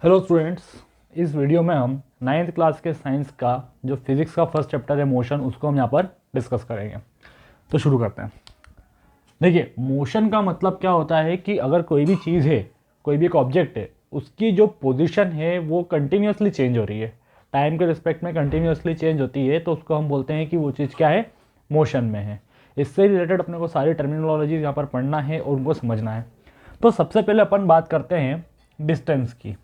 Hello students, इस video में हम 9th क्लास के साइंस का जो फिजिक्स का फर्स्ट चैप्टर है मोशन, उसको हम यहाँ पर डिस्कस करेंगे। तो शुरू करते हैं। देखिए, मोशन का मतलब क्या होता है कि अगर कोई भी चीज़ है, कोई भी एक ऑब्जेक्ट है, उसकी जो पोजीशन है वो कंटिन्यूसली चेंज हो रही है, टाइम के रिस्पेक्ट में कंटिन्यूसली चेंज होती है, तो उसको हम बोलते हैं कि वो चीज़ क्या है, मोशन में है। इससे रिलेटेड अपने को सारी टर्मिनोलॉजी यहाँ पर पढ़ना है और उनको समझना है। तो सबसे पहले अपन बात करते हैं डिस्टेंस की।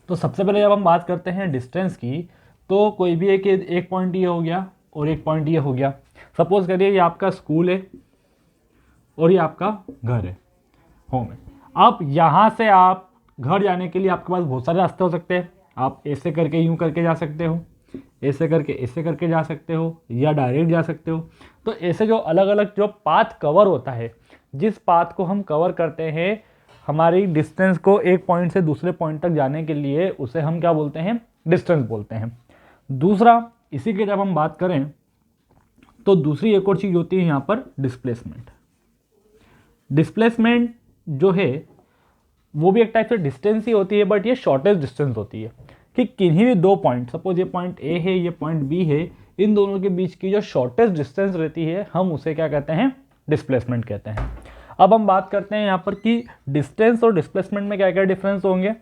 तो सबसे पहले जब हम बात करते हैं डिस्टेंस की, तो कोई भी एक पॉइंट ये हो गया और एक पॉइंट ये हो गया। सपोज करिए ये आपका स्कूल है और ये आपका घर है, होम है। अब यहाँ से आप घर जाने के लिए आपके पास बहुत सारे रास्ते हो सकते हैं। आप ऐसे करके यूं करके जा सकते हो, ऐसे करके जा सकते हो, या डायरेक्ट जा सकते हो। तो ऐसे जो अलग अलग जो पाथ कवर होता है, जिस पाथ को हम कवर करते हैं हमारी डिस्टेंस को एक पॉइंट से दूसरे पॉइंट तक जाने के लिए, उसे हम क्या बोलते हैं, डिस्टेंस बोलते हैं। दूसरा, इसी की जब हम बात करें तो दूसरी एक और चीज़ होती है यहाँ पर डिस्प्लेसमेंट। डिस्प्लेसमेंट जो है वो भी एक टाइप से डिस्टेंस ही होती है, बट ये शॉर्टेस्ट डिस्टेंस होती है कि किन्हीं भी दो पॉइंट, सपोज ये पॉइंट ए है, ये पॉइंट बी है, इन दोनों के बीच की जो शॉर्टेस्ट डिस्टेंस रहती है हम उसे क्या कहते हैं, डिस्प्लेसमेंट कहते हैं। अब हम बात करते हैं यहाँ पर कि डिस्टेंस और डिस्प्लेसमेंट में क्या क्या डिफरेंस होंगे।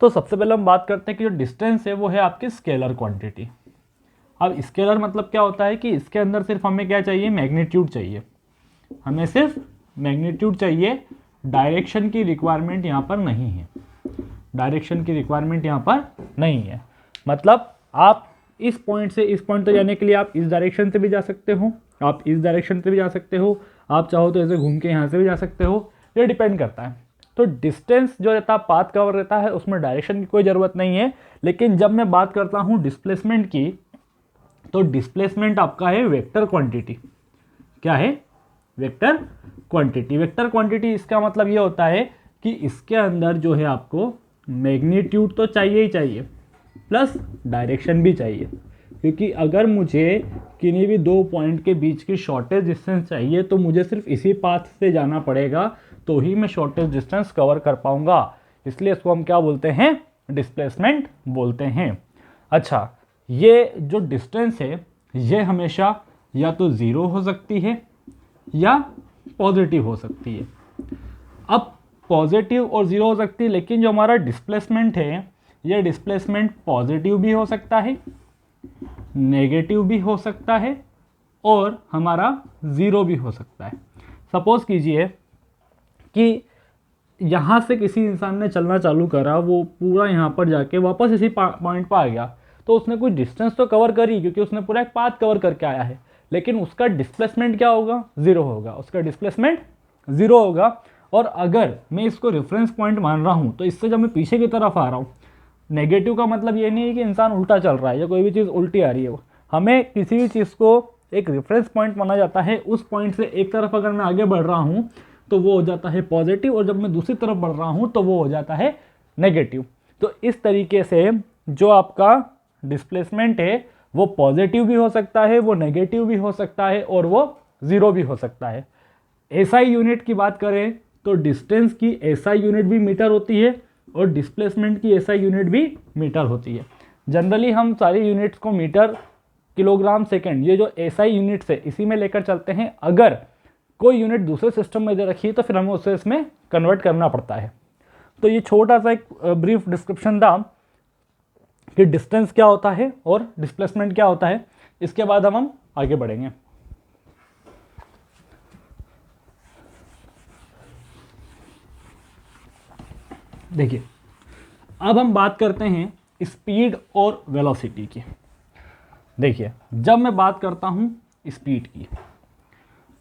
तो सबसे पहले हम बात करते हैं कि जो डिस्टेंस है वो है आपकी स्केलर क्वांटिटी। अब स्केलर मतलब क्या होता है कि इसके अंदर सिर्फ हमें क्या चाहिए, मैग्नीट्यूड चाहिए, हमें सिर्फ मैग्नीट्यूड चाहिए। डायरेक्शन की रिक्वायरमेंट यहाँ पर नहीं है, डायरेक्शन की रिक्वायरमेंट यहाँ पर नहीं है। मतलब आप इस पॉइंट से इस पॉइंट तक जाने के लिए आप इस डायरेक्शन से भी जा सकते हो, आप इस डायरेक्शन से भी जा सकते हो, आप चाहो तो ऐसे घूम के यहाँ से भी जा सकते हो, ये डिपेंड करता है। तो डिस्टेंस जो रहता है, पाथ कवर रहता है, उसमें डायरेक्शन की कोई ज़रूरत नहीं है। लेकिन जब मैं बात करता हूँ डिस्प्लेसमेंट की, तो डिस्प्लेसमेंट आपका है वेक्टर क्वांटिटी। क्या है, वेक्टर क्वांटिटी। वेक्टर क्वांटिटी इसका मतलब ये होता है कि इसके अंदर जो है आपको मैग्नीट्यूड तो चाहिए ही चाहिए, प्लस डायरेक्शन भी चाहिए। क्योंकि अगर मुझे किन्हीं भी दो पॉइंट के बीच की शॉर्टेस्ट डिस्टेंस चाहिए तो मुझे सिर्फ इसी पाथ से जाना पड़ेगा, तो ही मैं शॉर्टेस्ट डिस्टेंस कवर कर पाऊंगा। इसलिए इसको हम क्या बोलते हैं, डिस्प्लेसमेंट बोलते हैं। अच्छा, ये जो डिस्टेंस है ये हमेशा या तो ज़ीरो हो सकती है या पॉजिटिव हो सकती है। अब पॉजिटिव और ज़ीरो हो सकती है, लेकिन जो हमारा डिस्प्लेसमेंट है ये डिस्प्लेसमेंट पॉजिटिव भी हो सकता है, नेगेटिव भी हो सकता है, और हमारा ज़ीरो भी हो सकता है। सपोज कीजिए कि यहाँ से किसी इंसान ने चलना चालू करा, वो पूरा यहाँ पर जाके वापस इसी पॉइंट पर आ गया, तो उसने कुछ डिस्टेंस तो कवर करी क्योंकि उसने पूरा एक पाथ कवर करके आया है, लेकिन उसका डिस्प्लेसमेंट क्या होगा, ज़ीरो होगा, उसका डिस्प्लेसमेंट ज़ीरो होगा। और अगर मैं इसको रेफरेंस पॉइंट मान रहा हूँ, तो इससे जब मैं पीछे की तरफ आ रहा हूँ, नेगेटिव का मतलब ये नहीं है कि इंसान उल्टा चल रहा है या कोई भी चीज़ उल्टी आ रही है। हमें किसी भी चीज़ को एक रेफरेंस पॉइंट माना जाता है। उस पॉइंट से एक तरफ अगर मैं आगे बढ़ रहा हूँ तो वो हो जाता है पॉजिटिव, और जब मैं दूसरी तरफ बढ़ रहा हूँ तो वो हो जाता है नेगेटिव। तो इस तरीके से जो आपका डिस्प्लेसमेंट है वो पॉजिटिव भी हो सकता है, वो नेगेटिव भी हो सकता है, और वो ज़ीरो भी हो सकता है। एसआई यूनिट की बात करें तो डिस्टेंस की एसआई यूनिट भी मीटर होती है और डिस्प्लेसमेंट की एसआई यूनिट भी मीटर होती है। जनरली हम सारी यूनिट्स को मीटर, किलोग्राम, सेकंड, ये जो एसआई यूनिट्स है इसी में लेकर चलते हैं। अगर कोई यूनिट दूसरे सिस्टम में दे रखी है तो फिर हमें उसे इसमें कन्वर्ट करना पड़ता है। तो ये छोटा सा एक ब्रीफ डिस्क्रिप्शन था कि डिस्टेंस क्या होता है और डिस्प्लेसमेंट क्या होता है। इसके बाद हम आगे बढ़ेंगे। देखिए, अब हम बात करते हैं स्पीड और वेलोसिटी की। देखिए, जब मैं बात करता हूं स्पीड की,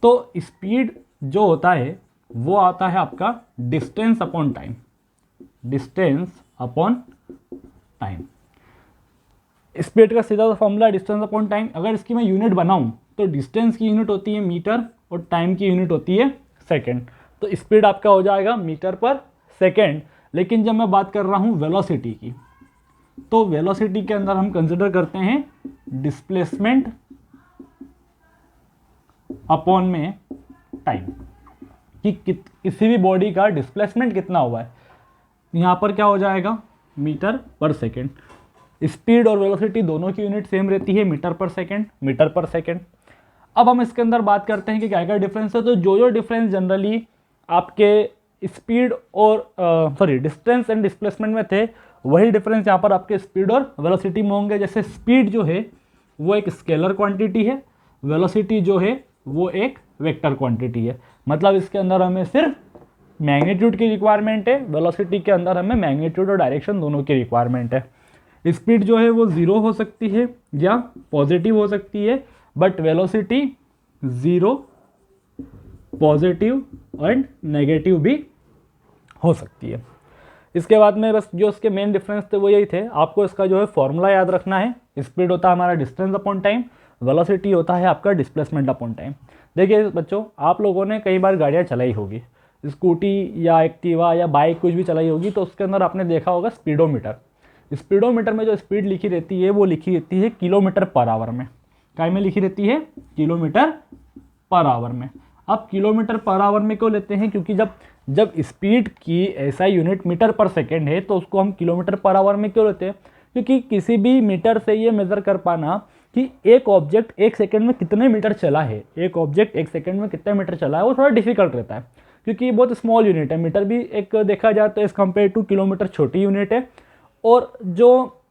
तो स्पीड जो होता है वो आता है आपका distance upon time, distance upon time. Speed का सीधा सा फॉर्मूला डिस्टेंस अपॉन टाइम। अगर इसकी मैं यूनिट बनाऊं तो डिस्टेंस की यूनिट होती है मीटर और टाइम की यूनिट होती है सेकंड। तो स्पीड आपका हो जाएगा मीटर पर सेकंड। लेकिन जब मैं बात कर रहा हूं वेलोसिटी की, तो वेलोसिटी के अंदर हम कंसिडर करते हैं डिस्प्लेसमेंट अपॉन में टाइम, कि किसी भी बॉडी का डिस्प्लेसमेंट कितना हुआ है। यहाँ पर क्या हो जाएगा, मीटर पर सेकेंड। स्पीड और वेलोसिटी दोनों की यूनिट सेम रहती है, मीटर पर सेकेंड, मीटर पर सेकेंड। अब हम इसके अंदर बात करते हैं कि क्या क्या डिफरेंस है। तो जो डिफरेंस जनरली आपके स्पीड और डिस्टेंस एंड डिस्प्लेसमेंट में थे, वही डिफरेंस यहाँ पर आपके स्पीड और वेलोसिटी में होंगे। जैसे स्पीड जो है वो एक स्केलर क्वांटिटी है, वेलोसिटी जो है वो एक वेक्टर क्वांटिटी है। मतलब इसके अंदर हमें सिर्फ मैग्नीट्यूड की रिक्वायरमेंट है, वेलोसिटी के अंदर हमें मैग्नीट्यूड और डायरेक्शन दोनों की रिक्वायरमेंट है। स्पीड जो है वो 0 हो सकती है या पॉजिटिव हो सकती है, but velocity 0, positive and negative भी हो सकती है। इसके बाद में बस जो इसके मेन डिफरेंस थे वो यही थे। आपको इसका जो है फॉर्मूला याद रखना है। स्पीड होता है हमारा डिस्टेंस अपॉन टाइम, वेलोसिटी होता है आपका डिस्प्लेसमेंट अपॉन टाइम। देखिए बच्चों, आप लोगों ने कई बार गाड़ियाँ चलाई होगी, स्कूटी या एक्टिवा या बाइक कुछ भी चलाई होगी, तो उसके अंदर आपने देखा होगा स्पीडोमीटर। स्पीडोमीटर में जो स्पीड लिखी रहती है वो लिखी रहती है किलोमीटर पर आवर में। काय में लिखी रहती है, किलोमीटर पर आवर में। अब किलोमीटर पर आवर में क्यों लेते हैं, क्योंकि जब स्पीड की ऐसा यूनिट मीटर पर सेकेंड है तो उसको हम किलोमीटर पर आवर में क्यों लेते हैं, क्योंकि किसी भी मीटर से ये मेज़र कर पाना कि एक ऑब्जेक्ट एक सेकंड में कितने मीटर चला है, एक ऑब्जेक्ट एक सेकंड में कितने मीटर चला है, वो थोड़ा डिफिकल्ट रहता है, क्योंकि ये बहुत स्मॉल यूनिट है। मीटर भी एक देखा जाए तो एज कम्पेयर टू किलोमीटर छोटी यूनिट है, और जो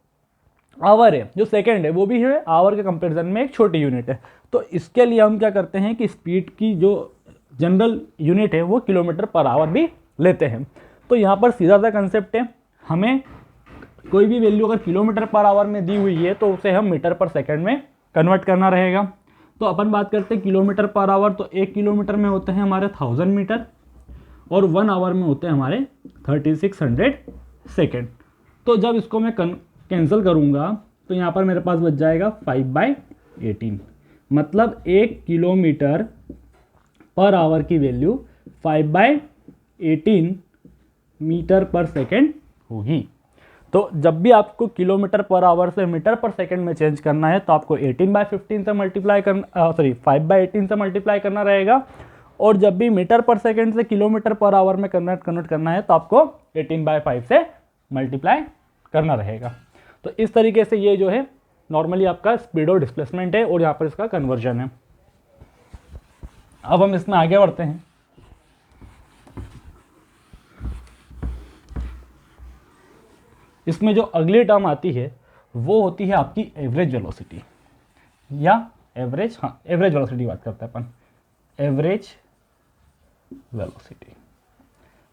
आवर है, जो सेकंड है, वो भी है आवर के कंपैरिजन में एक छोटी यूनिट है। तो इसके लिए हम क्या करते हैं कि स्पीड की जो जनरल यूनिट है वो किलोमीटर पर आवर भी लेते हैं। तो यहाँ पर सीधा सा कंसेप्ट है, हमें कोई भी वैल्यू अगर किलोमीटर पर आवर में दी हुई है तो उसे हम मीटर पर सेकंड में कन्वर्ट करना रहेगा। तो अपन बात करते हैं किलोमीटर पर आवर, तो 1 किलोमीटर में होते हैं हमारे 1000 मीटर और 1 आवर में होते हैं हमारे 3600 सेकेंड। तो जब इसको मैं कैंसिल करूँगा तो यहाँ पर मेरे पास बच जाएगा 5/18, मतलब 1 किलोमीटर पर आवर की वैल्यू 5/18 मीटर पर सेकेंड होगी। तो जब भी आपको किलोमीटर पर आवर से मीटर पर सेकेंड में चेंज करना है तो आपको 18/15 से मल्टीप्लाई करना 5/18 से मल्टीप्लाई करना रहेगा, और जब भी मीटर पर सेकेंड से किलोमीटर पर आवर में कन्वर्ट करना है तो आपको 18/5 से मल्टीप्लाई करना रहेगा। तो इस तरीके से ये जो है नॉर्मली आपका स्पीड और डिस्प्लेसमेंट है, और यहाँ पर इसका कन्वर्जन है। अब हम इसमें आगे बढ़ते हैं। इसमें जो अगली टर्म आती है वो होती है आपकी एवरेज वेलोसिटी, या एवरेज वेलोसिटी बात करते हैं अपन, एवरेज वेलोसिटी।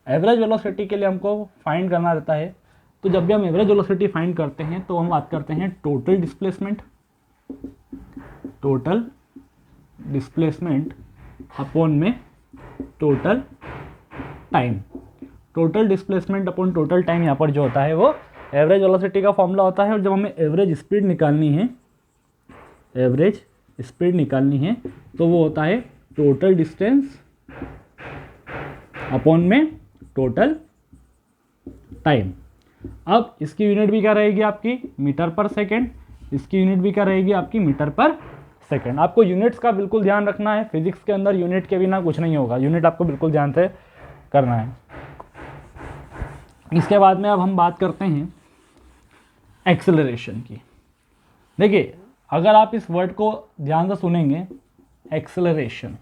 एवरेज वेलोसिटी के लिए हमको फाइंड करना रहता है। तो जब भी हम एवरेज वेलोसिटी फाइंड करते हैं तो हम बात करते हैं टोटल डिस्प्लेसमेंट अपॉन में total time. Total displacement upon total time यहाँ पर जो होता है वो एवरेज वेलोसिटी का फॉर्मूला होता है। और जब हमें एवरेज स्पीड निकालनी है तो वो होता है टोटल डिस्टेंस अपॉन में टोटल टाइम। अब इसकी यूनिट भी क्या रहेगी आपकी, मीटर पर सेकेंड। इसकी यूनिट भी क्या रहेगी आपकी, मीटर पर सेकेंड। आपको यूनिट्स का बिल्कुल ध्यान रखना है, फिजिक्स के अंदर यूनिट के बिना कुछ नहीं होगा, यूनिट आपको बिल्कुल ध्यान से करना है। इसके बाद में अब हम बात करते हैं एक्सेलरेशन की। देखिए, अगर आप इस वर्ड को ध्यान से सुनेंगे, एक्सेलरेशन,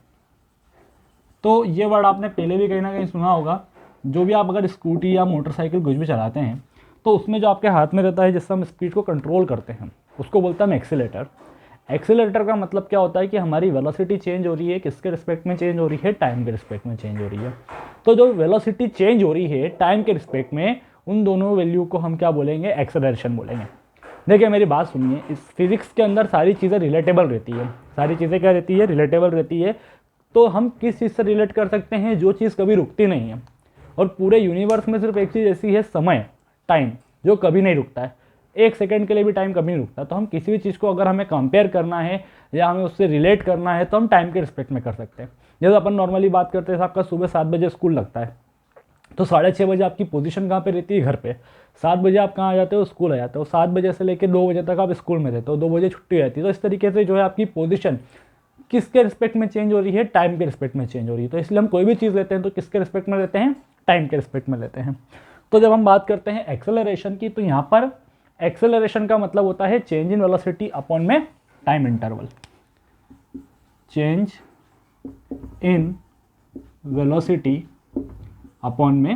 तो ये वर्ड आपने पहले भी कहीं ना कहीं सुना होगा। जो भी आप अगर स्कूटी या मोटरसाइकिल कुछ भी चलाते हैं तो उसमें जो आपके हाथ में रहता है जिससे हम स्पीड को कंट्रोल करते हैं उसको बोलते हैं हम एक्सीलेटर। एक्सीलेटर का मतलब क्या होता है कि हमारी वेलोसिटी चेंज हो रही है, किसके रिस्पेक्ट में चेंज हो रही है, टाइम के रिस्पेक्ट में चेंज हो रही है। तो जो वेलोसिटी चेंज हो रही है टाइम के रिस्पेक्ट में, उन दोनों वैल्यू को हम क्या बोलेंगे, एक्सेलरेशन बोलेंगे। देखिए मेरी बात सुनिए, इस फिजिक्स के अंदर सारी चीज़ें रिलेटेबल रहती है। सारी चीज़ें क्या रहती है, रिलेटेबल रहती है। तो हम किस चीज़ से रिलेट कर सकते हैं, जो चीज़ कभी रुकती नहीं है। और पूरे यूनिवर्स में सिर्फ एक चीज़ ऐसी है, समय, टाइम, जो कभी नहीं रुकता है। 1 सेकंड के लिए भी टाइम कभी नहीं रुकता। तो हम किसी भी चीज़ को अगर हमें कंपेयर करना है या हमें उससे रिलेट करना है तो हम टाइम के रिस्पेक्ट में कर सकते हैं। जैसे अपन नॉर्मली बात करते हैं, आपका सुबह 7 बजे स्कूल लगता है, तो 6:30 बजे आपकी पोजीशन कहाँ पे रहती है, घर पे। 7 बजे आप कहाँ आ जाते हो, स्कूल आ जाते हो। 7 बजे से लेकर 2 बजे तक आप स्कूल में रहते हो, 2 बजे छुट्टी हो जाती है। तो इस तरीके से जो है आपकी पोजीशन किसके रिस्पेक्ट में चेंज हो रही है, टाइम के रिस्पेक्ट में चेंज हो रही है। तो इसलिए हम कोई भी चीज़ लेते हैं तो किसके रिस्पेक्ट में लेते हैं, टाइम के रिस्पेक्ट में लेते हैं। तो जब हम बात करते हैं एक्सेलरेशन की, तो यहाँ पर एक्सेलरेशन का मतलब होता है चेंज इन वेलोसिटी अपॉन में time interval, change in velocity upon में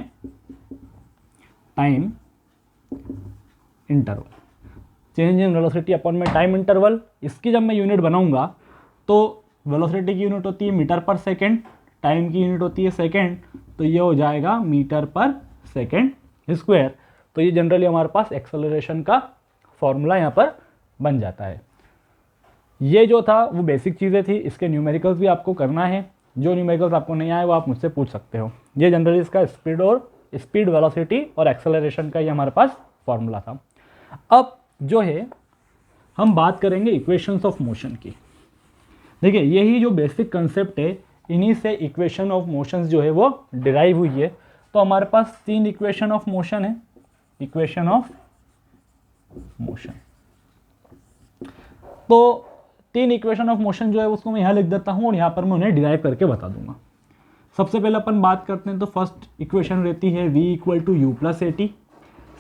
time interval, change in velocity upon में टाइम इंटरवल। इसकी जब मैं यूनिट बनाऊंगा तो वेलोसिटी की यूनिट होती है मीटर पर सेकेंड, टाइम की यूनिट होती है सेकेंड, तो ये हो जाएगा मीटर पर सेकेंड स्क्वायर। तो ये जनरली हमारे पास एक्सेलरेशन का फॉर्मूला यहाँ पर बन जाता है। ये जो था वो बेसिक चीज़ें थी, इसके न्यूमेरिकल्स भी आपको करना है। जो न्यूमेरिकल्स आपको नहीं आए वो आप मुझसे पूछ सकते हो। ये जनरली इसका स्पीड वेलोसिटी और एक्सेलरेशन का ये हमारे पास फॉर्मूला था। अब जो है हम बात करेंगे इक्वेशंस ऑफ मोशन की। देखिए यही जो बेसिक कंसेप्ट है, इन्हीं से इक्वेशन ऑफ मोशंस जो है वो डिराइव हुई है। तो हमारे पास 3 इक्वेशन ऑफ मोशन है, इक्वेशन ऑफ मोशन। तो 3 इक्वेशन ऑफ मोशन जो है उसको मैं यहाँ लिख देता हूँ और यहाँ पर मैं उन्हें डिराइव करके बता दूंगा। सबसे पहले अपन बात करते हैं तो फर्स्ट इक्वेशन रहती है v equal to u plus a t.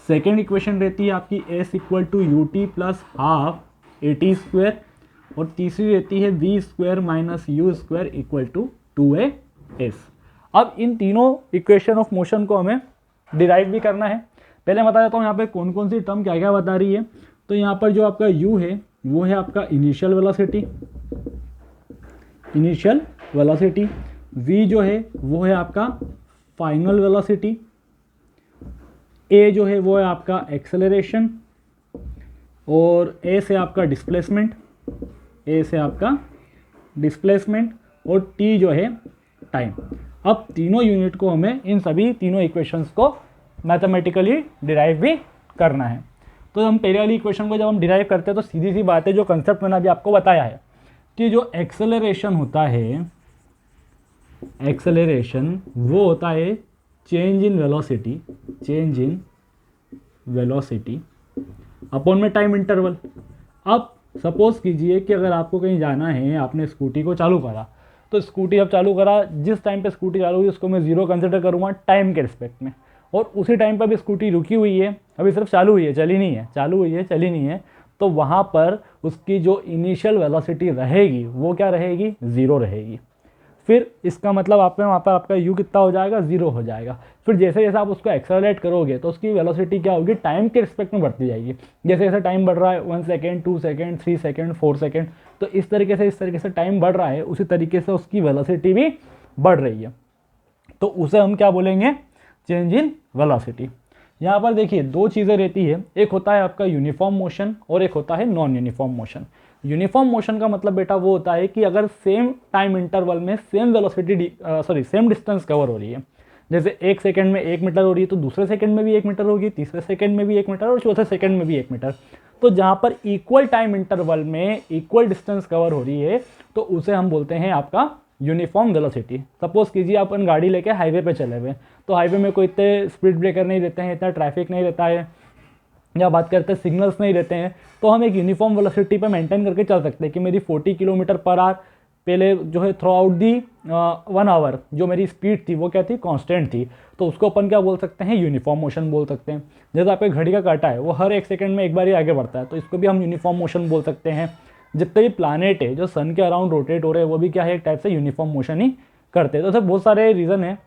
Second equation रहती है आपकी s equal to u t plus half a t square. और तीसरी रहती है v square minus u square equal to 2as। अब इन तीनों इक्वेशन ऑफ मोशन को हमें डिराइव भी करना है। पहले बता देता हूँ यहाँ पे कौन कौन सी टर्म क्या क्या बता रही है। तो यहाँ पर जो आपका u है वो है आपका इनिशियल वेलोसिटी, v जो है वो है आपका फाइनल वेलोसिटी, a जो है वो है आपका एक्सेलरेशन, और a से आपका डिस्प्लेसमेंट, और t जो है टाइम। अब तीनों यूनिट को हमें इन सभी तीनों इक्वेशंस को मैथमेटिकली डिराइव भी करना है। तो हम पहले वाली इक्वेशन को जब हम डिराइव करते हैं तो सीधी सी बात है, जो कंसेप्ट मैंने अभी आपको बताया है कि जो एक्सेलरेशन होता है, एक्सेलरेशन वो होता है चेंज इन वेलोसिटी अपॉन में टाइम इंटरवल। अब सपोज कीजिए कि अगर आपको कहीं जाना है, आपने स्कूटी को चालू करा, तो स्कूटी अब चालू करा, जिस टाइम पे स्कूटी चालू हुई उसको मैं 0 कंसिडर करूँगा टाइम के रिस्पेक्ट में, और उसी टाइम पर भी स्कूटी रुकी हुई है, अभी सिर्फ चालू हुई है, चली नहीं है, तो वहाँ पर उसकी जो इनिशियल वेलोसिटी रहेगी वो क्या रहेगी, 0 रहेगी। फिर इसका मतलब आप वहाँ पर आपका u कितना हो जाएगा, 0 हो जाएगा। फिर जैसे जैसे आप उसको एक्सेलरेट करोगे तो उसकी वेलोसिटी क्या होगी, टाइम के रिस्पेक्ट में बढ़ती जाएगी। जैसे जैसे टाइम बढ़ रहा है 1 सेकेंड, 2 सेकेंड, 3 सेकेंड, 4 सेकेंड, तो इस तरीके से टाइम बढ़ रहा है, उसी तरीके से उसकी वेलोसिटी भी बढ़ रही है। तो उसे हम क्या बोलेंगे, चेंज इन वेलोसिटी। यहाँ पर देखिए 2 चीज़ें रहती है, एक होता है आपका यूनिफॉर्म मोशन और एक होता है non uniform motion. Uniform motion का मतलब बेटा वो होता है कि अगर सेम टाइम इंटरवल में सेम डिस्टेंस कवर हो रही है, जैसे 1 सेकंड में 1 मीटर हो रही है तो दूसरे सेकंड में भी 1 मीटर होगी, तीसरे सेकंड में भी 1 मीटर और चौथे सेकंड में भी 1 मीटर। तो जहाँ पर इक्वल टाइम इंटरवल में इक्वल डिस्टेंस कवर हो रही है तो उसे हम बोलते हैं आपका यूनिफॉर्म वेलोसिटी। सपोज कीजिए अपन गाड़ी लेके हाईवे पे चले हुए, तो हाईवे में कोई इतने स्पीड ब्रेकर नहीं रहते हैं, इतना ट्रैफिक नहीं रहता है, या बात करते हैं सिग्नल्स नहीं रहते हैं, तो हम एक यूनिफॉर्म वेलोसिटी पे मेंटेन करके चल सकते हैं कि मेरी 40 किलोमीटर पर आवर पहले जो है थ्रू आउट दी 1 आवर जो मेरी स्पीड थी वो क्या थी, कांस्टेंट थी। तो उसको अपन क्या बोल सकते हैं, यूनिफॉर्म मोशन बोल सकते हैं। जैसे आपके घड़ी का कांटा है वो हर 1 सेकंड में एक बार ही आगे बढ़ता है, तो इसको भी हम यूनिफॉर्म मोशन बोल सकते हैं। जितने भी प्लानेट है जो सन के अराउंड रोटेट हो रहे हैं वो भी क्या है, एक टाइप से यूनिफॉर्म मोशन ही करते हैं। तो बहुत सारे रीज़न है,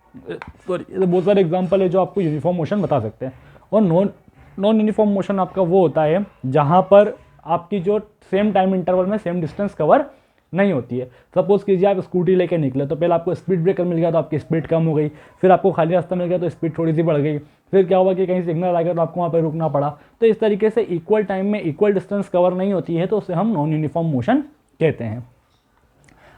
बहुत सारे एग्जाम्पल है जो आपको यूनिफॉर्म मोशन बता सकते हैं। और नॉन यूनिफॉर्म मोशन आपका वो होता है जहाँ पर आपकी जो सेम टाइम इंटरवल में सेम डिस्टेंस कवर नहीं होती है। सपोज कीजिए आप स्कूटी लेके निकले, तो पहले आपको स्पीड ब्रेकर मिल गया तो आपकी स्पीड कम हो गई, फिर आपको खाली रास्ता मिल गया तो स्पीड थोड़ी सी बढ़ गई, फिर क्या हुआ कि कहीं सिग्नल आ गया तो आपको वहाँ पर रुकना पड़ा। तो इस तरीके से इक्वल टाइम में इक्वल डिस्टेंस कवर नहीं होती है, तो उसे हम नॉन यूनिफॉर्म मोशन कहते हैं।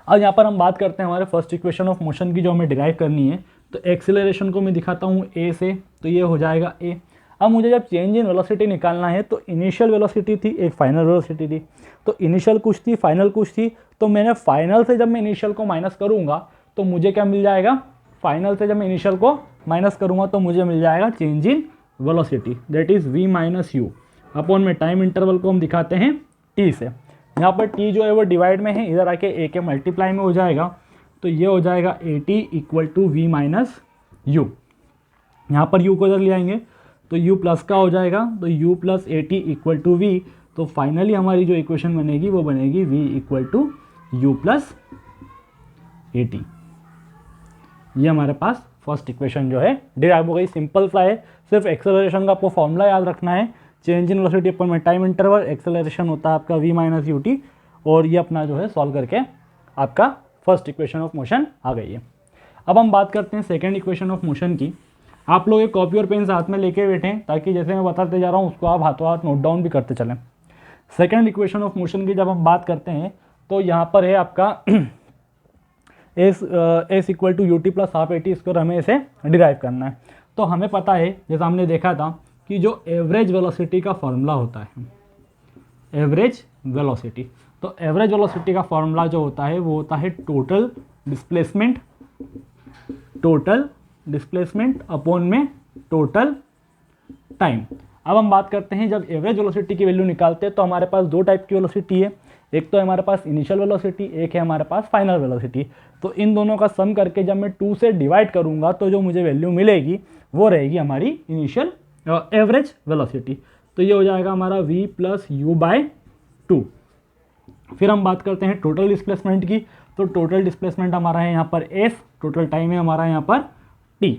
अब यहाँ पर हम बात करते हैं हमारे फर्स्ट इक्वेशन ऑफ मोशन की जो हमें डिराइव करनी है। तो एक्सेलरेशन को मैं दिखाता हूँ ए से, तो ये हो जाएगा ए। अब मुझे जब चेंज इन वेलोसिटी निकालना है तो इनिशियल वेलोसिटी थी, एक फाइनल वेलोसिटी थी। तो इनिशियल कुछ थी, फाइनल कुछ थी, तो मैंने फाइनल से जब मैं इनिशियल को माइनस करूँगा तो मुझे क्या मिल जाएगा, फाइनल से जब मैं इनिशियल को माइनस करूँगा तो मुझे मिल जाएगा change in velocity, that is v minus u upon में टाइम इंटरवल को हम दिखाते हैं t से। यहाँ पर t जो है वो डिवाइड में है, इधर आके a के मल्टीप्लाई में हो जाएगा, तो ये हो जाएगा at equal to v minus u. यहाँ पर u को इधर ले आएंगे तो u प्लस का हो जाएगा, तो u plus a t equal to v. तो फाइनली हमारी जो इक्वेशन बनेगी वो बनेगी v equal to u plus a t. ये हमारे पास फर्स्ट इक्वेशन जो है डिराइव हो गई। सिंपल सा है, सिर्फ एक्सेलरेशन का आपको फॉर्मूला याद रखना है, चेंज इन वेलोसिटी अपन में टाइम इंटरवल, एक्सेलरेशन होता है आपका v माइनस यू टी, और ये अपना जो है सॉल्व करके आपका फर्स्ट इक्वेशन ऑफ मोशन आ गई है। अब हम बात करते हैं सेकेंड इक्वेशन ऑफ मोशन की। आप लोग एक कॉपी और पेन साथ में लेके बैठें ताकि जैसे मैं बताते जा रहा हूँ उसको आप हाथों हाथ नोट डाउन भी करते चलें। सेकेंड इक्वेशन ऑफ मोशन की जब हम बात करते हैं तो यहाँ पर है आपका s equal to u t plus half a t square, हमें इसे डिराइव करना है। तो हमें पता है, जैसा हमने देखा था कि जो एवरेज वेलोसिटी का फॉर्मूला होता है, एवरेज वेलोसिटी, तो एवरेज वेलोसिटी का फॉर्मूला जो होता है वो होता है टोटल डिस्प्लेसमेंट अपॉन में टोटल टाइम। अब हम बात करते हैं जब एवरेज वेलोसिटी की वैल्यू निकालते हैं तो हमारे पास दो टाइप की वेलोसिटी है, एक तो है हमारे पास इनिशियल वेलोसिटी, एक है हमारे पास फाइनल वेलोसिटी। तो इन दोनों का सम करके जब मैं 2 से डिवाइड करूंगा तो जो मुझे वैल्यू मिलेगी वो रहेगी हमारी इनिशियल एवरेज वेलोसिटी। तो ये हो जाएगा हमारा v प्लस यू बाय 2। फिर हम बात करते हैं टोटल डिस्प्लेसमेंट की। तो टोटल डिस्प्लेसमेंट हमारा है यहाँ पर s, टोटल टाइम है हमारा यहाँ पर t।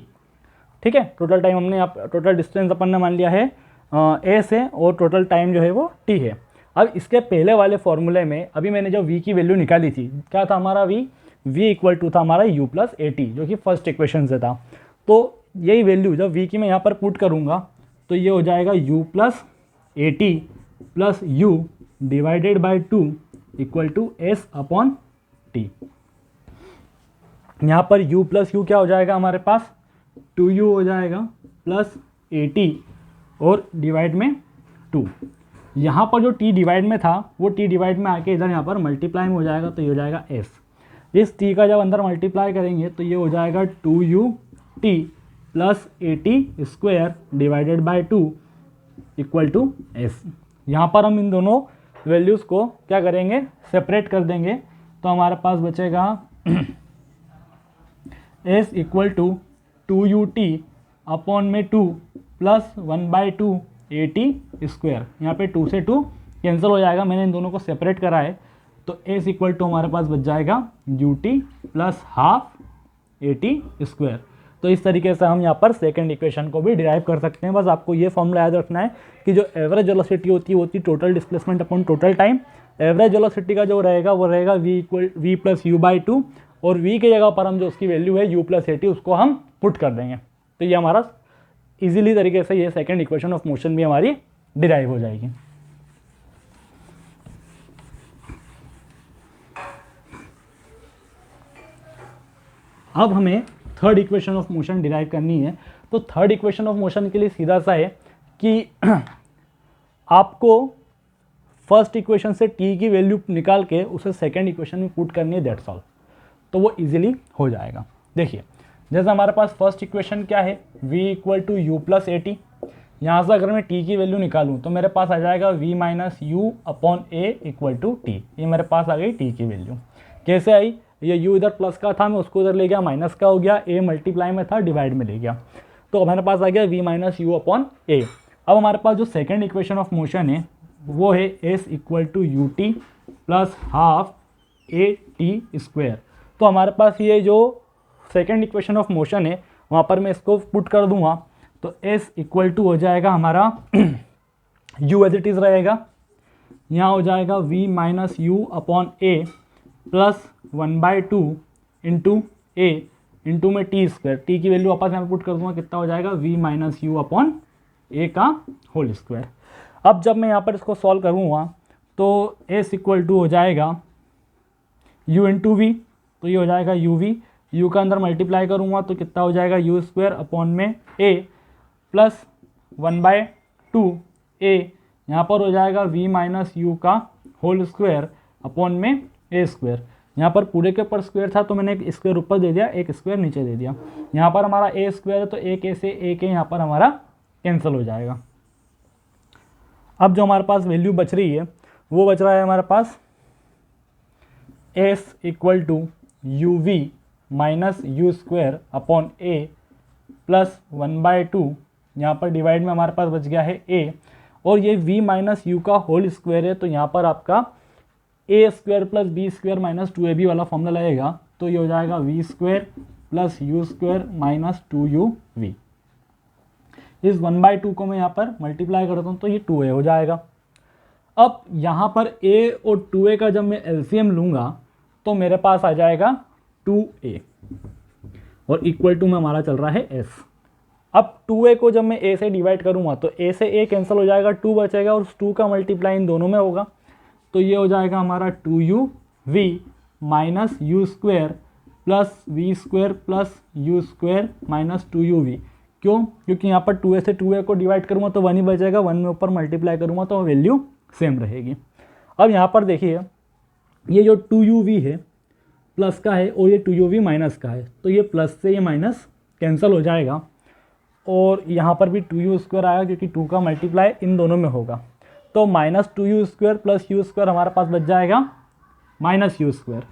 ठीक है, टोटल टाइम हमने यहाँ टोटल डिस्टेंस अपन ने मान लिया है s है और टोटल टाइम जो है वो t है। अब इसके पहले वाले फॉर्मूले में अभी मैंने जो v की वैल्यू निकाली थी, क्या था हमारा v इक्वल टू था हमारा u प्लस ए टी, जो कि फर्स्ट इक्वेशन से था। तो यही वैल्यू जब v की मैं यहाँ पर पुट करूँगा तो ये हो जाएगा u plus a t plus u divided by 2 equal to s upon t. यहाँ पर u प्लस यू क्या हो जाएगा हमारे पास 2u हो जाएगा प्लस ए टी और डिवाइड में 2। यहाँ पर जो t डिवाइड में था वो t डिवाइड में आके इधर यहाँ पर मल्टीप्लाई में हो जाएगा, तो ये हो जाएगा s। इस t का जब अंदर मल्टीप्लाई करेंगे तो ये हो जाएगा 2u t plus a t square divided by 2 equal to s। यहाँ पर हम इन दोनों वैल्यूज़ को क्या करेंगे, सेपरेट कर देंगे। तो हमारे पास बचेगा s equal to 2u t upon में 2 प्लस 1/2 ए टी स्क्वायर। यहाँ पे 2 से 2 कैंसिल हो जाएगा, मैंने इन दोनों को सेपरेट करा है। तो s इक्वल टू हमारे पास बच जाएगा you t plus half a t square. तो इस तरीके से हम यहाँ पर सेकंड इक्वेशन को भी डिराइव कर सकते हैं। बस आपको ये फॉर्मूला याद रखना है कि जो एवरेज वेलोसिटी होती है total displacement upon total time. Average velocity का जो रहेगा वो रहेगा v प्लस यू बाई 2, और v की जगह पर हम जो उसकी वैल्यू है u प्लस ए टी उसको हम पुट कर देंगे। तो ये हमारा इजीली तरीके से ये सेकंड इक्वेशन ऑफ मोशन भी हमारी डिराइव हो जाएगी। अब हमें third equation of motion derive करनी है। तो थर्ड इक्वेशन ऑफ मोशन के लिए सीधा सा है कि आपको फर्स्ट इक्वेशन से t की वैल्यू निकाल के उसे सेकंड इक्वेशन में पुट करनी है, दैट्स ऑल। तो वो इजीली हो जाएगा। देखिए, जैसे हमारे पास फर्स्ट इक्वेशन क्या है, v equal to u plus a t. यहाँ से अगर मैं t की वैल्यू निकालूँ तो मेरे पास आ जाएगा v minus u upon a equal to t. ये मेरे पास आ गई t की वैल्यू। कैसे आई, ये u इधर प्लस का था, मैं उसको इधर ले गया, माइनस का हो गया, a मल्टीप्लाई में था, डिवाइड में ले गया। तो हमारे पास आ गया v माइनस यू अपॉन ए। अब हमारे पास जो सेकेंड इक्वेशन ऑफ मोशन है वो है s equal to u t plus half a t square. तो हमारे पास ये जो सेकेंड इक्वेशन ऑफ मोशन है वहाँ पर मैं इसको पुट कर दूंगा तो s इक्वल टू हो जाएगा हमारा u एज इट इज़ रहेगा, यहाँ हो जाएगा v minus u upon a plus 1/2 into A into में टी स्क्वायर। टी की वैल्यू वापस यहाँ पे पुट कर दूंगा, कितना हो जाएगा v माइनस यू अपॉन ए का होल स्क्वायर। अब जब मैं यहाँ पर इसको सॉल्व करूँगा तो s इक्वल टू हो जाएगा u इंटू वी, तो ये हो जाएगा यू वी, यू का अंदर मल्टीप्लाई करूँगा तो कितना हो जाएगा यू स्क्वायर अपॉन में a प्लस 1/2 a, यहाँ पर हो जाएगा v माइनस यू का होल स्क्वायर अपॉन में a स्क्वायर। यहाँ पर पूरे के ऊपर स्क्वायर था तो मैंने एक स्क्वायर ऊपर दे दिया, एक स्क्वायर नीचे दे दिया। यहाँ पर हमारा a स्क्वायर है तो एक a से एक यहाँ पर हमारा कैंसिल हो जाएगा। अब जो हमारे पास वैल्यू बच रही है वो बच रहा है हमारे पास s equal to u v minus u square upon a plus 1/2 यहाँ पर डिवाइड में हमारे पास बच गया है a, और ये v माइनस यू का होल स्क्वायर है, तो यहाँ पर आपका a square plus b square minus 2ab वाला फॉर्मूला लगेगा, तो ये हो जाएगा v square plus u square minus 2uv। इस 1/2 को मैं यहाँ पर मल्टीप्लाई करता हूँ तो ये 2a हो जाएगा। अब यहाँ पर a और 2a का जब मैं एलसीएम लूँगा तो मेरे पास आ जाएगा 2a, और इक्वल टू में हमारा चल रहा है s। अब 2a को जब मैं a से डिवाइड करूँगा तो a से a कैंसिल हो जाएगा, 2 बचेगा, और उस 2 का मल्टीप्लाई इन दोनों में होगा, तो ये हो जाएगा हमारा 2uv minus u square plus v square plus u square minus 2uv। क्यों? क्योंकि यहाँ पर 2a से 2a को डिवाइड करूँगा तो 1 ही बचेगा, 1 में ऊपर मल्टीप्लाई करूँगा तो वैल्यू सेम रहेगी। अब यहाँ पर देखिए ये जो 2uv है प्लस का है और ये 2uv माइनस का है, तो ये प्लस से ये माइनस कैंसिल हो जाएगा, और यहाँ पर भी 2u स्क्वायर आएगा क्योंकि 2 का मल्टीप्लाई इन दोनों में होगा, तो minus 2u square plus u square हमारे पास बच जाएगा माइनस यू स्क्वायर,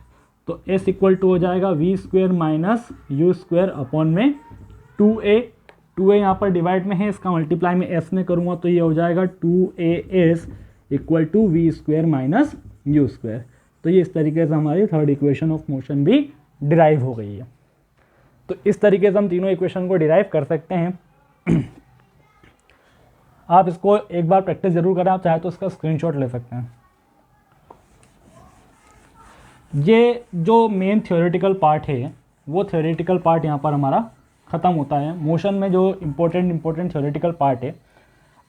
तो s इक्वल टू हो जाएगा v square minus u square upon में 2a। 2a यहाँ पर डिवाइड में है, इसका मल्टीप्लाई में s में करूँगा तो ये हो जाएगा 2as equal to v square minus u square. तो ये इस तरीके से हमारी थर्ड इक्वेशन ऑफ मोशन भी डिराइव हो गई है। तो इस तरीके से हम तीनों इक्वेशन को डिराइव कर सकते हैं। आप इसको एक बार प्रैक्टिस जरूर करें, आप चाहे तो इसका स्क्रीनशॉट ले सकते हैं। ये जो मेन थ्योरेटिकल पार्ट है वो थ्योरेटिकल पार्ट यहाँ पर हमारा ख़त्म होता है। मोशन में जो इम्पोर्टेंट थ्योरेटिकल पार्ट है,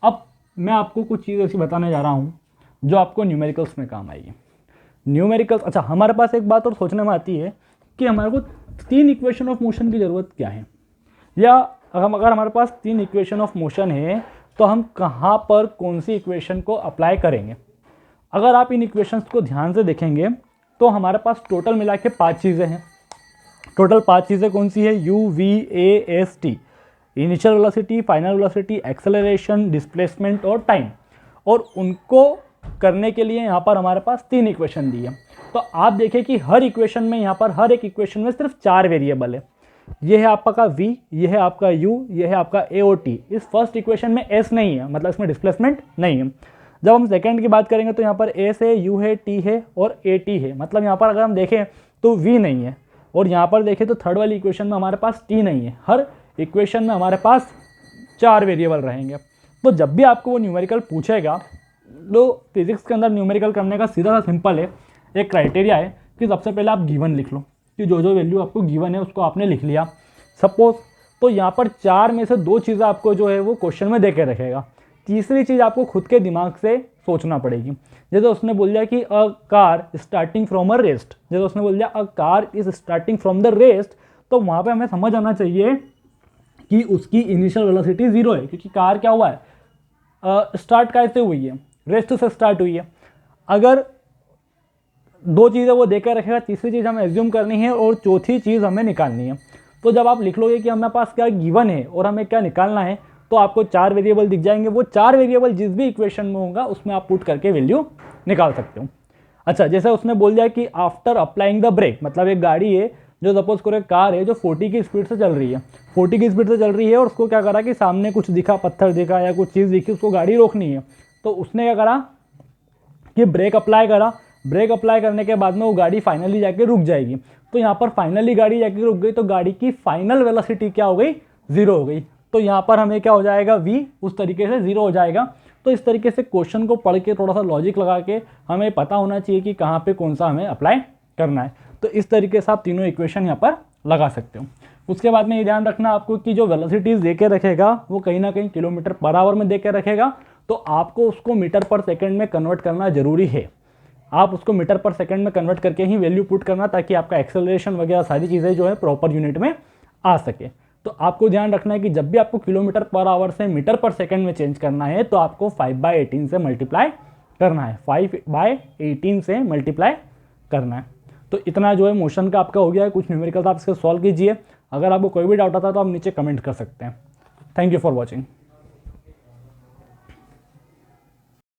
अब मैं आपको कुछ चीज़ ऐसी बताने जा रहा हूँ जो आपको न्यूमेरिकल्स में काम आएगी। न्यूमेरिकल्स, अच्छा हमारे पास एक बात और सोचने में आती है कि हमारे को 3 इक्वेशन ऑफ मोशन की ज़रूरत क्या है, या अगर हमारे पास 3 इक्वेशन ऑफ मोशन है तो हम कहाँ पर कौन सी इक्वेशन को अप्लाई करेंगे। अगर आप इन इक्वेशंस को ध्यान से देखेंगे तो हमारे पास टोटल मिला के 5 चीज़ें हैं। टोटल 5 चीज़ें कौन सी है? u, v, a, s, t, initial velocity, final velocity, acceleration, displacement और टाइम। और उनको करने के लिए यहाँ पर हमारे पास 3 इक्वेशन दी है। तो आप देखें कि हर इक्वेशन में यहाँ पर हर एक इक्वेशन में सिर्फ 4 वेरिएबल है। ये है आपका v, ये है आपका u, ये है आपका a और t। इस फर्स्ट इक्वेशन में s नहीं है, मतलब इसमें डिस्प्लेसमेंट नहीं है। जब हम सेकंड की बात करेंगे तो यहाँ पर s है, u है, t है और at है, मतलब यहाँ पर अगर हम देखें तो v नहीं है। और यहाँ पर देखें तो थर्ड वाली इक्वेशन में हमारे पास t नहीं है। हर इक्वेशन में हमारे पास 4 वेरिएबल रहेंगे। तो जब भी आपको वो न्यूमेरिकल पूछेगा, तो फिजिक्स के अंदर न्यूमेरिकल करने का सीधा सा सिंपल है, एक क्राइटेरिया है कि सबसे पहले आप गिवन लिख लो कि जो जो वैल्यू आपको गिवन है उसको आपने लिख लिया सपोज। तो यहाँ पर 4 में से 2 चीज़ें आपको जो है वो क्वेश्चन में दे के रखेगा। तीसरी चीज़ आपको खुद के दिमाग से सोचना पड़ेगी। जैसे उसने बोल दिया कि a car starting from a rest, जैसे उसने बोल दिया a car is starting from the rest, तो वहाँ पे हमें समझ आना चाहिए कि उसकी इनिशियल वेलोसिटी 0 है, क्योंकि कार क्या हुआ है, स्टार्ट कैसे हुई है, रेस्ट से स्टार्ट हुई है। अगर 2 चीज़ें वो देकर रखेगा, तीसरी चीज़ हमें एज्यूम करनी है और चौथी चीज़ हमें निकालनी है। तो जब आप लिख लोगे कि हमारे पास क्या गिवन है और हमें क्या निकालना है, तो आपको 4 वेरिएबल दिख जाएंगे। वो 4 वेरिएबल जिस भी इक्वेशन में होगा उसमें आप पुट करके वैल्यू निकाल सकते हो। अच्छा, जैसे उसने बोल दिया कि आफ्टर अप्लाइंग द ब्रेक, मतलब एक गाड़ी है जो सपोज करो कार है जो 40 की स्पीड से चल रही है, 40 की स्पीड से चल रही है और उसको क्या करा कि सामने कुछ दिखा, पत्थर दिखा या कुछ चीज़ दिखी, उसको गाड़ी रोकनी है। तो उसने क्या करा कि ब्रेक अप्लाई करा। ब्रेक अप्लाई करने के बाद में वो गाड़ी फाइनली जाके रुक जाएगी। तो यहाँ पर फाइनली गाड़ी जाके रुक गई, तो गाड़ी की फाइनल वेलोसिटी क्या हो गई, 0 हो गई। तो यहाँ पर हमें क्या हो जाएगा, v उस तरीके से 0 हो जाएगा। तो इस तरीके से क्वेश्चन को पढ़ के थोड़ा सा लॉजिक लगा के हमें पता होना चाहिए कि कहाँ पे कौन सा हमें अप्लाई करना है। तो इस तरीके से आप तीनों इक्वेशन यहाँ पर लगा सकते हो। उसके बाद में ये ध्यान रखना आपको कि जो वेलोसिटीज़ दे के रखेगा वो कहीं ना कहीं किलोमीटर पर आवर में दे के रखेगा, तो आपको उसको मीटर पर सेकेंड में कन्वर्ट करना जरूरी है। आप उसको मीटर पर सेकंड में कन्वर्ट करके ही वैल्यू पुट करना, ताकि आपका एक्सेलरेशन वगैरह सारी चीज़ें जो है प्रॉपर यूनिट में आ सके। तो आपको ध्यान रखना है कि जब भी आपको किलोमीटर पर आवर से मीटर पर सेकंड में चेंज करना है तो आपको 5/18 से मल्टीप्लाई करना है, 5/18 से मल्टीप्लाई करना है। तो इतना जो है मोशन का आपका हो गया है। कुछ न्यूमेरिकल्स आप इसके सॉल्व कीजिए। अगर आपको कोई भी डाउट आता है तो आप नीचे कमेंट कर सकते हैं। Thank you for watching.